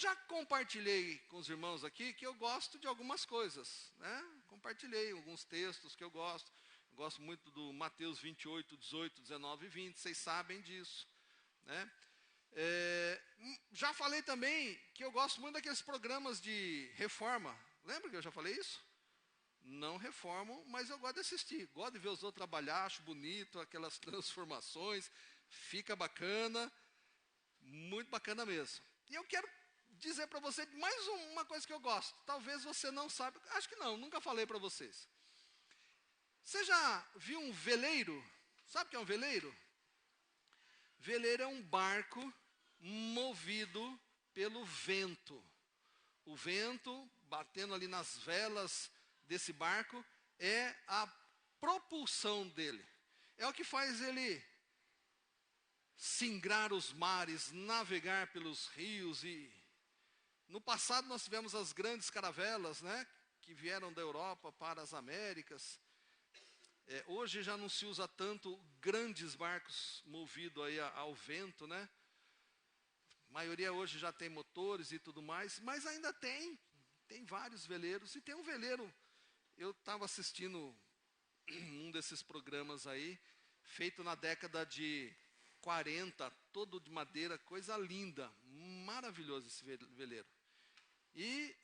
já compartilhei com os irmãos aqui que eu gosto de algumas coisas, né? Compartilhei alguns textos que eu gosto. Eu gosto muito do Mateus 28, 18, 19 e 20, vocês sabem disso, né? Já falei também que eu gosto muito daqueles programas de reforma. Lembra que eu já falei isso? Não reformam, mas eu gosto de assistir. Gosto de ver os outros trabalhar, acho bonito, aquelas transformações. Fica bacana, muito bacana mesmo. E eu quero dizer para você mais uma coisa que eu gosto. Talvez você não saiba, acho que não, nunca falei para vocês. Você já viu um veleiro? Sabe o que é um veleiro? Veleiro é um barco movido pelo vento. O vento batendo ali nas velas desse barco é a propulsão dele. É o que faz ele singrar os mares, navegar pelos rios. E no passado nós tivemos as grandes caravelas, né, que vieram da Europa para as Américas. Hoje já não se usa tanto grandes barcos movidos aí ao vento, né? A maioria hoje já tem motores e tudo mais, mas ainda tem vários veleiros. E tem um veleiro, eu estava assistindo um desses programas aí, feito na década de 40, todo de madeira, coisa linda, maravilhoso esse veleiro. E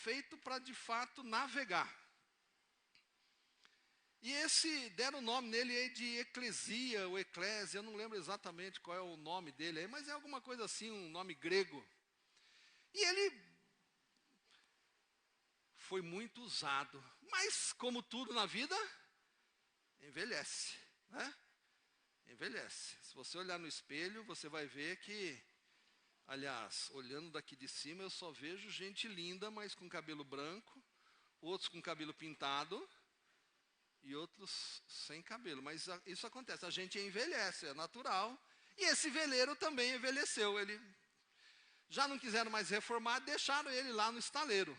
feito para de fato navegar. E deram o nome nele aí de Eclesia, ou Eclésia, eu não lembro exatamente qual é o nome dele aí, mas é alguma coisa assim, um nome grego. E ele foi muito usado, mas como tudo na vida, envelhece, né? Envelhece. Se você olhar no espelho, você vai ver que, aliás, olhando daqui de cima, eu só vejo gente linda, mas com cabelo branco, outros com cabelo pintado, e outros sem cabelo, mas isso acontece, a gente envelhece, é natural, e esse veleiro também envelheceu, ele já não quiseram mais reformar, deixaram ele lá no estaleiro.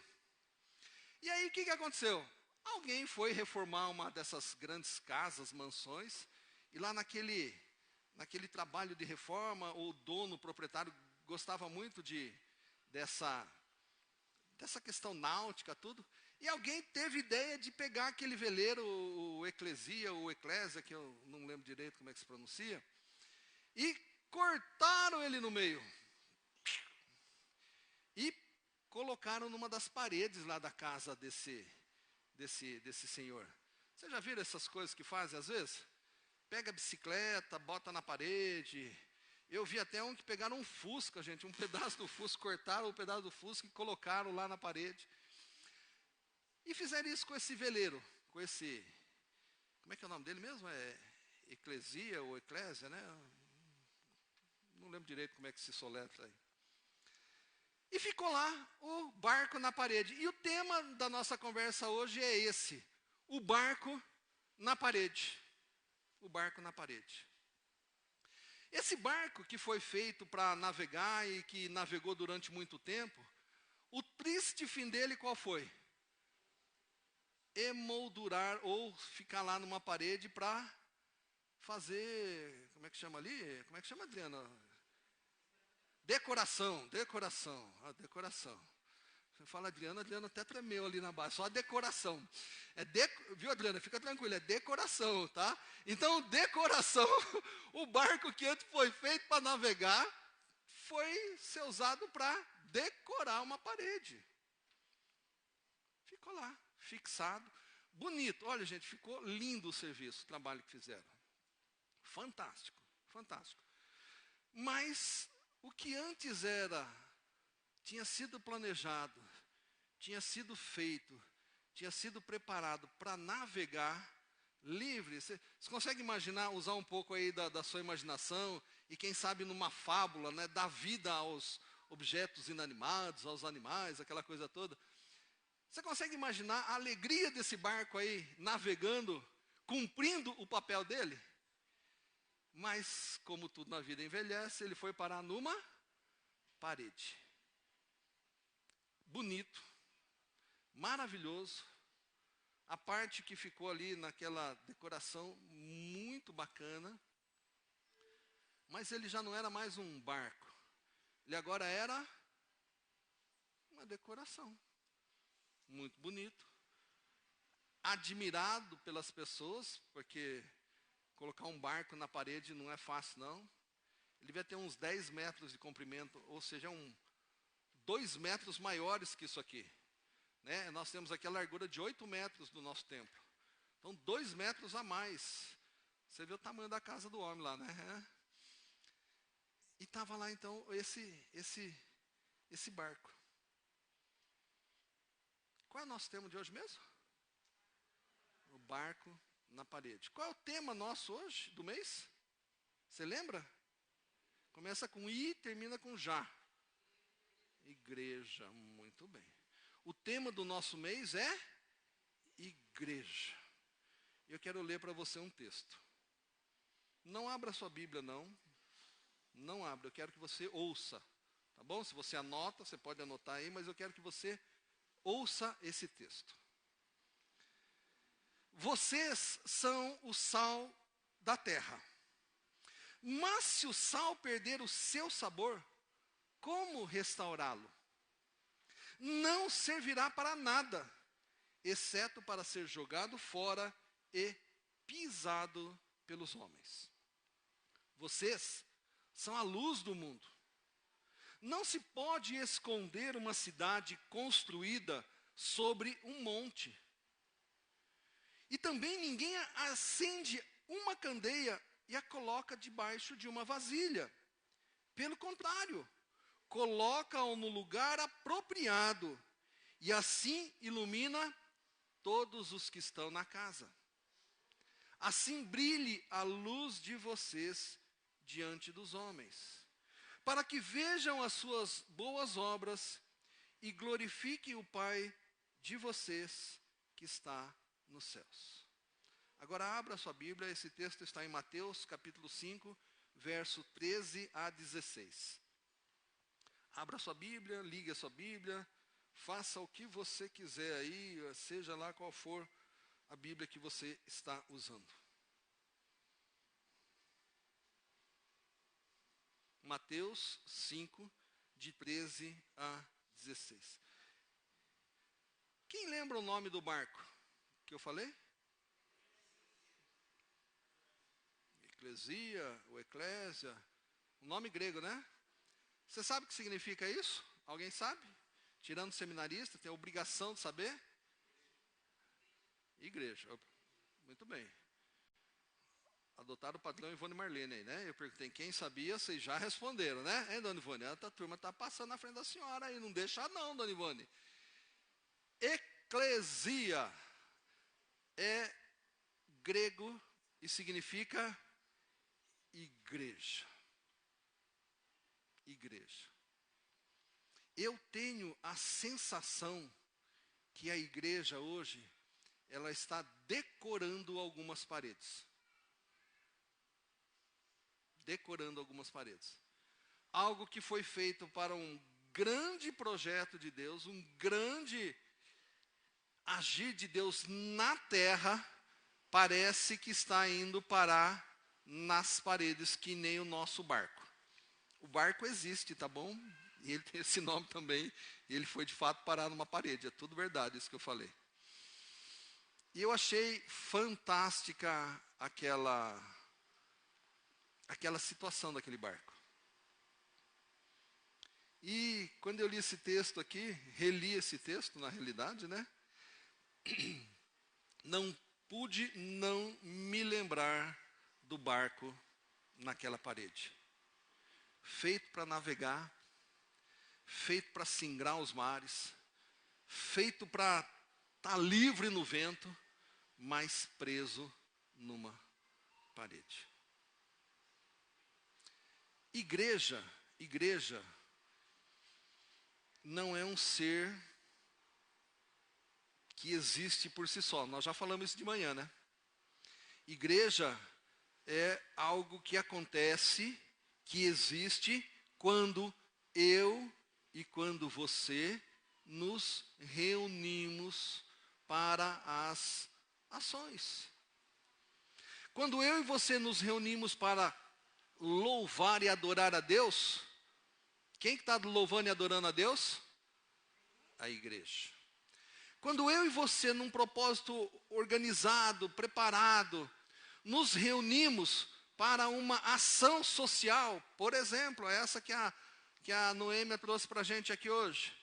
E aí o que aconteceu? Alguém foi reformar uma dessas grandes casas, mansões, e lá naquele trabalho de reforma, o dono, o proprietário, gostava muito dessa questão náutica, tudo. E alguém teve ideia de pegar aquele veleiro, o Eclesia, ou Eclésia, que eu não lembro direito como é que se pronuncia, e cortaram ele no meio. E colocaram numa das paredes lá da casa desse senhor. Você já viram essas coisas que fazem às vezes? Pega a bicicleta, bota na parede. Eu vi até um que pegaram um Fusca, gente, um pedaço do Fusca, cortaram o pedaço do Fusca e colocaram lá na parede. E fizeram isso com esse veleiro, com esse, como é que é o nome dele mesmo? É Eclesia ou Eclésia, né? Não lembro direito como é que se soletra aí. E ficou lá o barco na parede. E o tema da nossa conversa hoje é esse, o barco na parede. O barco na parede. Esse barco que foi feito para navegar e que navegou durante muito tempo, o triste fim dele qual foi? Emoldurar ou ficar lá numa parede para fazer, como é que chama ali? Como é que chama, Adriana? Decoração. A decoração. Você fala Adriana até tremeu ali na base, só a decoração. Viu, Adriana? Fica tranquila, é decoração, tá? Então, decoração, o barco que antes foi feito para navegar, foi ser usado para decorar uma parede. Ficou lá, fixado, bonito. Olha, gente, ficou lindo o serviço, o trabalho que fizeram. Fantástico, fantástico. Mas o que antes tinha sido planejado, tinha sido feito, tinha sido preparado para navegar livre. Você consegue imaginar, usar um pouco aí da sua imaginação e quem sabe numa fábula, né, dar vida aos objetos inanimados, aos animais, aquela coisa toda. Você consegue imaginar a alegria desse barco aí navegando, cumprindo o papel dele? Mas, como tudo na vida envelhece, ele foi parar numa parede. Bonito, maravilhoso. A parte que ficou ali naquela decoração, muito bacana. Mas ele já não era mais um barco. Ele agora era uma decoração. Muito bonito. Admirado pelas pessoas, porque colocar um barco na parede não é fácil, não. Ele devia ter uns 10 metros de comprimento, ou seja, 2 metros maiores que isso aqui. Né? Nós temos aqui a largura de 8 metros do nosso templo. Então, 2 metros a mais. Você vê o tamanho da casa do homem lá, né? E estava lá, então, esse barco. Qual é o nosso tema de hoje mesmo? O barco na parede. Qual é o tema nosso hoje, do mês? Você lembra? Começa com I e termina com já. Igreja, muito bem. O tema do nosso mês é igreja. Eu quero ler para você um texto. Não abra sua Bíblia, não. Não abra, eu quero que você ouça. Tá bom? Se você anota, você pode anotar aí, mas eu quero que você ouça esse texto. Vocês são o sal da terra. Mas se o sal perder o seu sabor, como restaurá-lo? Não servirá para nada, exceto para ser jogado fora e pisado pelos homens. Vocês são a luz do mundo. Não se pode esconder uma cidade construída sobre um monte. E também ninguém acende uma candeia e a coloca debaixo de uma vasilha. Pelo contrário, coloca-o no lugar apropriado e assim ilumina todos os que estão na casa. Assim brilhe a luz de vocês diante dos homens, para que vejam as suas boas obras e glorifiquem o Pai de vocês que está nos céus. Agora abra sua Bíblia, esse texto está em Mateus capítulo 5, verso 13 a 16. Abra sua Bíblia, ligue a sua Bíblia, faça o que você quiser aí, seja lá qual for a Bíblia que você está usando. Mateus 5, de 13 a 16. Quem lembra o nome do barco que eu falei? Eclesia, ou Eclésia, um nome grego, né? Você sabe o que significa isso? Alguém sabe? Tirando seminarista, tem a obrigação de saber? Igreja. Muito bem. Adotaram o padrão Ivone Marlene aí, né? Eu perguntei quem sabia, vocês já responderam, né? Hein, dona Ivone? A turma está passando na frente da senhora aí, não deixa não, dona Ivone. Eclesia é grego e significa igreja. Igreja. Eu tenho a sensação que a igreja hoje, ela está decorando algumas paredes. Decorando algumas paredes. Algo que foi feito para um grande projeto de Deus, um grande agir de Deus na terra, parece que está indo parar nas paredes, que nem o nosso barco. O barco existe, tá bom? E ele tem esse nome também, e ele foi de fato parar numa parede, é tudo verdade isso que eu falei. E eu achei fantástica aquela situação daquele barco. E quando eu li esse texto aqui, reli esse texto na realidade, né? Não pude não me lembrar do barco naquela parede. Feito para navegar, feito para singrar os mares, feito para estar livre no vento, mas preso numa parede. Igreja não é um ser que existe por si só. Nós já falamos isso de manhã, né? Igreja é algo que acontece, que existe quando eu e quando você nos reunimos para as ações. Quando eu e você nos reunimos para louvar e adorar a Deus, quem que está louvando e adorando a Deus? a igreja. Quando eu e você, num propósito organizado, preparado, nos reunimos para uma ação social, por exemplo, essa que a Noêmia trouxe para a gente aqui hoje,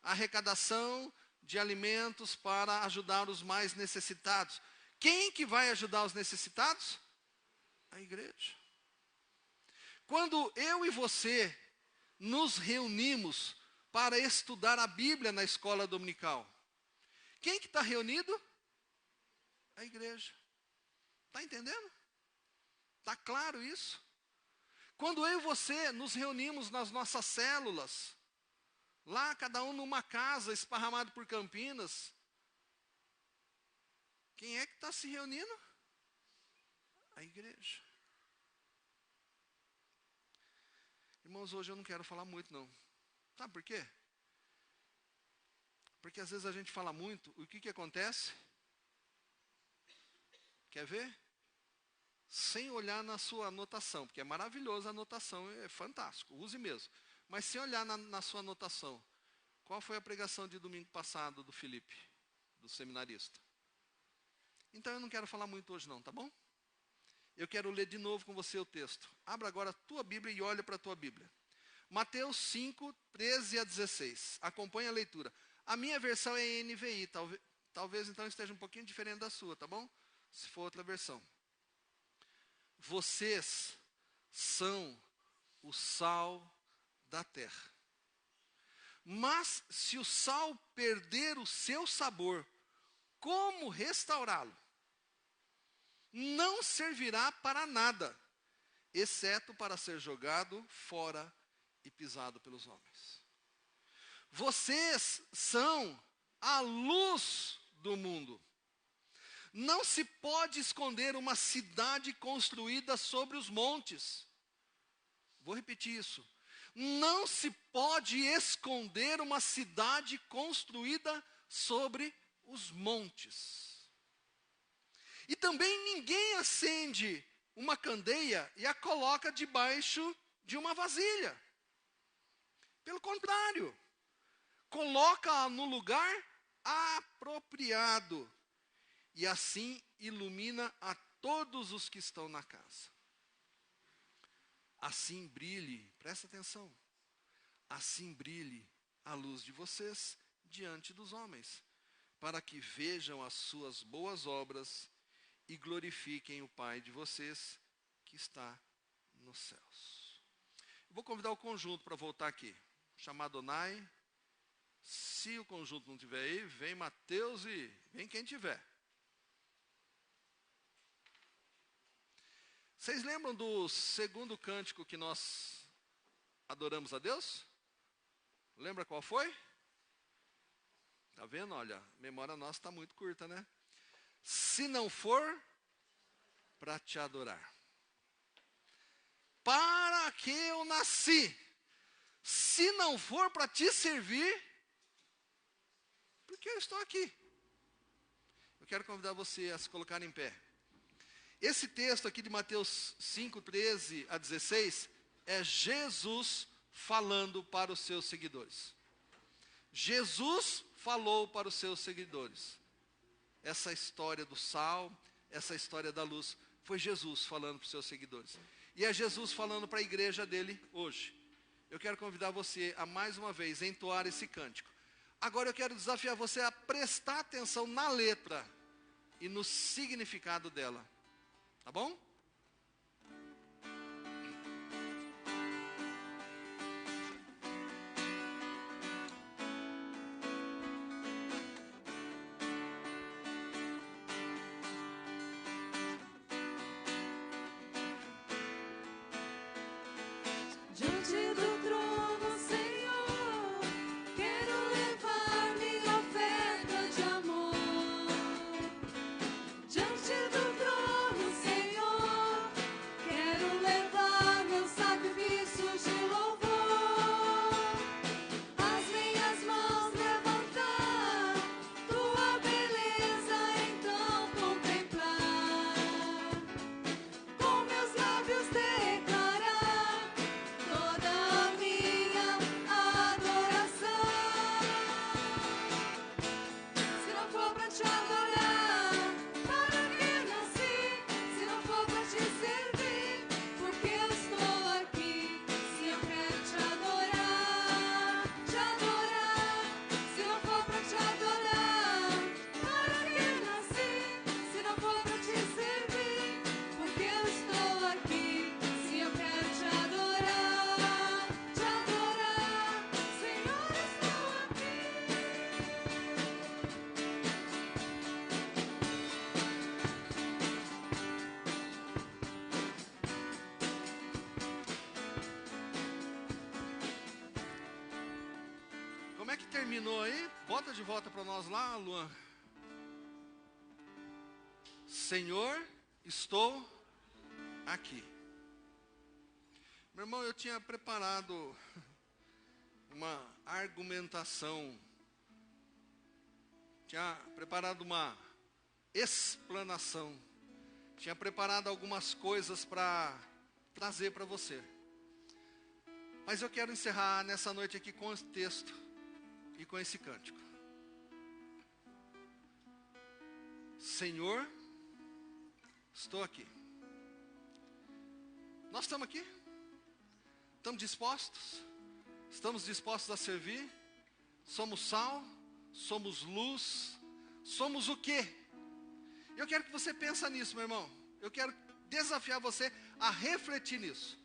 arrecadação de alimentos para ajudar os mais necessitados. Quem que vai ajudar os necessitados? A igreja. Quando eu e você nos reunimos para estudar a Bíblia na escola dominical, quem que está reunido? A igreja. Está entendendo? Está claro isso? Quando eu e você nos reunimos nas nossas células, lá cada um numa casa, esparramado por Campinas, quem é que está se reunindo? A igreja. Irmãos, hoje eu não quero falar muito não. Sabe por quê? Porque às vezes a gente fala muito, o que acontece? Quer ver? Sem olhar na sua anotação, porque é maravilhosa a anotação, é fantástico, use mesmo. Mas sem olhar na sua anotação, qual foi a pregação de domingo passado do Felipe, do seminarista? Então eu não quero falar muito hoje não, tá bom? Eu quero ler de novo com você o texto. Abra agora a tua Bíblia e olha para a tua Bíblia. Mateus 5, 13 a 16. Acompanhe a leitura. A minha versão é NVI, talvez então esteja um pouquinho diferente da sua, tá bom? Se for outra versão. Vocês são o sal da terra. Mas se o sal perder o seu sabor, como restaurá-lo? Não servirá para nada, exceto para ser jogado fora e pisado pelos homens. Vocês são a luz do mundo. Não se pode esconder uma cidade construída sobre os montes. Vou repetir isso. Não se pode esconder uma cidade construída sobre os montes. E também ninguém acende uma candeia e a coloca debaixo de uma vasilha. Pelo contrário, coloca-a no lugar apropriado. E assim ilumina a todos os que estão na casa. Assim brilhe, presta atenção, assim brilhe a luz de vocês diante dos homens, para que vejam as suas boas obras e glorifiquem o Pai de vocês que está nos céus. Eu vou convidar o conjunto para voltar aqui. Chamar Adonai. Se o conjunto não estiver aí, vem Mateus e vem quem tiver. Vocês lembram do segundo cântico que nós adoramos a Deus? Lembra qual foi? Está vendo? Olha, a memória nossa está muito curta, né? Se não for para te adorar. Para que eu nasci? Se não for para te servir, porque eu estou aqui. Eu quero convidar você a se colocar em pé. Esse texto aqui de Mateus 5, 13 a 16, é Jesus falando para os seus seguidores. Jesus falou para os seus seguidores. Essa história do sal, essa história da luz, foi Jesus falando para os seus seguidores. E é Jesus falando para a igreja dele hoje. Eu quero convidar você a mais uma vez entoar esse cântico. Agora eu quero desafiar você a prestar atenção na letra e no significado dela. Tá bom? Diante do trono, Senhor, quero levar minha oferta de amor. Diante do trono, Senhor, quero levar meu sacrifício de louvor. As minhas mãos levantar, tua beleza então contemplar. Com meus lábios declarar toda Como é que terminou aí? Bota de volta para nós lá, Luan. Senhor, estou aqui. Meu irmão, eu tinha preparado uma argumentação, tinha preparado uma explanação, tinha preparado algumas coisas para trazer para você. Mas eu quero encerrar nessa noite aqui com esse texto e com esse cântico. Senhor, estou aqui. Nós estamos aqui? Estamos dispostos? Estamos dispostos a servir? Somos sal? Somos luz? Somos o quê? Eu quero que você pense nisso, meu irmão. Eu quero desafiar você a refletir nisso.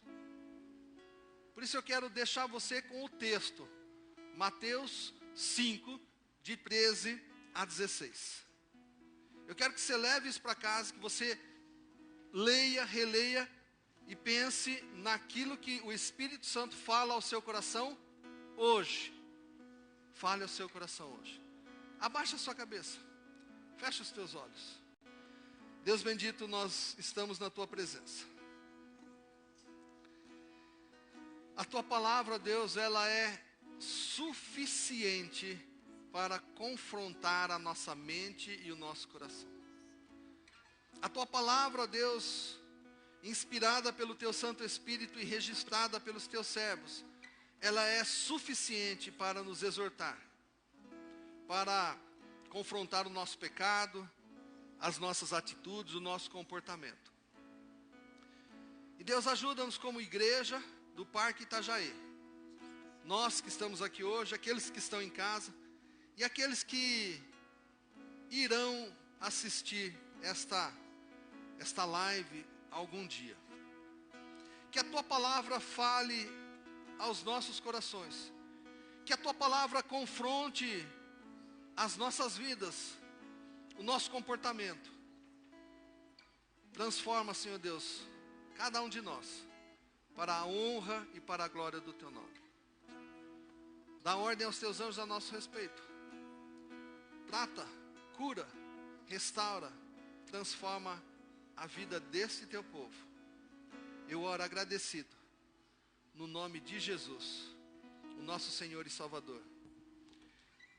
Por isso eu quero deixar você com o texto. Mateus 5, de 13 a 16. Eu quero que você leve isso para casa, que você leia, releia e pense naquilo que o Espírito Santo fala ao seu coração hoje. Fale ao seu coração hoje. Abaixa a sua cabeça. Fecha os teus olhos. Deus bendito, nós estamos na tua presença. A tua palavra, Deus, ela é suficiente para confrontar a nossa mente e o nosso coração. A tua palavra, Deus, inspirada pelo teu Santo Espírito e registrada pelos teus servos, ela é suficiente para nos exortar, para confrontar o nosso pecado, as nossas atitudes, o nosso comportamento. E Deus, ajuda-nos como igreja do Parque Itajaí. Nós que estamos aqui hoje, aqueles que estão em casa e aqueles que irão assistir esta live algum dia. Que a tua palavra fale aos nossos corações. Que a tua palavra confronte as nossas vidas, o nosso comportamento. Transforma, Senhor Deus, cada um de nós, para a honra e para a glória do teu nome. Dá ordem aos teus anjos a nosso respeito. Trata, cura, restaura, transforma a vida deste teu povo. Eu oro agradecido, no nome de Jesus, o nosso Senhor e Salvador.